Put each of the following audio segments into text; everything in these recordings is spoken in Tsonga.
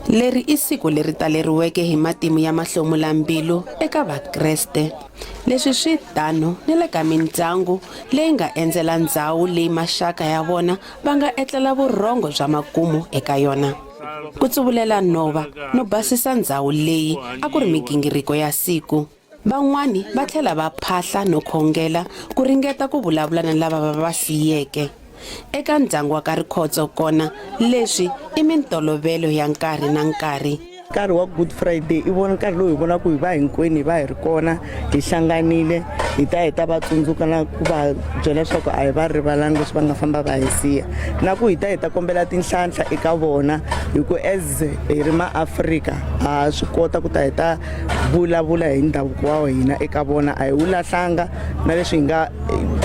Leri i siku leri taleriweke hi matimu ya mahlomulambilu eka Vakreste. Leswi swi tano ni le ka mindyangu leyi nga endzela ndhawu leyi maxaka ya vona va nga etlela vurhongo bya makumu eka yona. Ku tsuvulela nhova no basisa ndhawu leyi a ku ri migingiriko ya siku. Van'wani va tlhela va phahla no khongela ku ringeta ku vulavula na lava va siyeke. Eka ndyangu wa ka Rikhotso kona leswi i mintolovelo ya nkarhi na nkarhi. Nkarhi wa Good Friday i vona nkarhi lowu hi vonaka ku hi va hinkwenu hi va hi ri kona hi hlanganile hi ta va tsundzuka na ku va byela leswaku a hi va rivalanga leswi va nga famba va hi siya na ku hi ta kombela tinhlanhla eka vona hi ku as hi ri maAfrika ha swi kota ku hi ta vulavula hi ndhavuko wa hina eka vona a hi wu lahlanga na leswi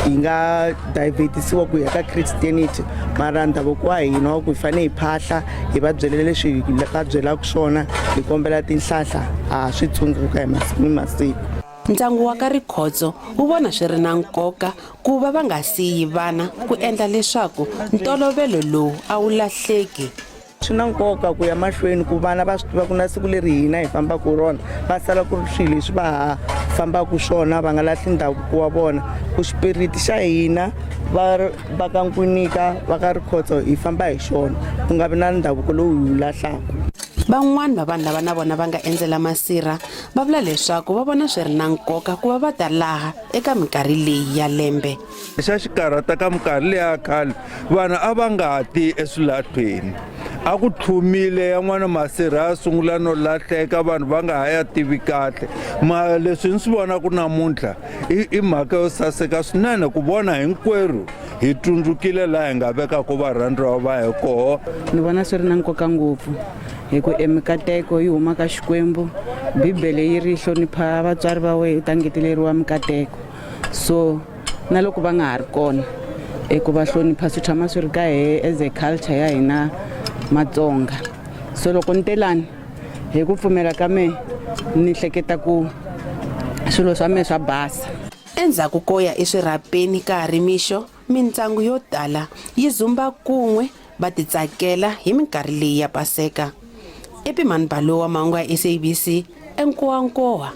hi nga divertisiwa ku ya ka Christianity mara ndhavuko wa hina wa ku hi fanele hi phahla hi va byela leswi hi va byelaka swona hi kombela tinhlanhla a swi tsundzuka hi masiku ni masiku. Ndyangu wa ka Rikhotso wu vona swi ri na nkoka ku va nga siyi vana ku endla leswaku ntolovelo lowu a wu lahleki. Swi na nkoka ku ya mahlweni ku vana va swi tiva ku na siku leri hina hi fambaka rona va sala ku ri swilo leswi va fambaka swona va nga lahli ndhavuko wa vona ku xipiriti xa hina va ka Nkwinika va ka Rikhotso hi famba hi xona ku nga vi na ndhavuko lowu hi wu lahlaka. Van'wani va vanhu lava na vona va nga endzela masirha va vula leswaku va vona swi ri na nkoka ku va ta laha eka minkarhi leyi ya lembe. Xa xikarhata ka minkarhi leya khale vanhu a va nga ti eswilahlweni a ku tlhumile yan'wana masirha ya sungula no lahleka vanhu va nga ha ya tivi kahle ma leswi ni swi vona ku namuntlha i mhaka yo saseka swinene ku vona hinkwerhu hi tundzukile laha hi nga vekaka varhandziwa va hi koho. Ni vona swi ri na nkoka ngopfu hi ku emikateko yi huma ka Xikwembu Bibele yi ri hlonipha vatswari va wena u ta ngeteleriwa mikateko so na loko va nga ha ri kona ku va hlonipha swi tshama swi ri ka as a culture ya hina Matsonga so loko ni telani hi ku pfumela ka me ni hleketa ku swilo swa me swa basa. Endzhaku ko ya eswirhapeni ka ha ri mixo mindyangu yo tala yi zumba kun'we va titsakela hi minkarhi leyi ya Paseka. Epimani Balowa, mahungu ya SABC eNkowankowa.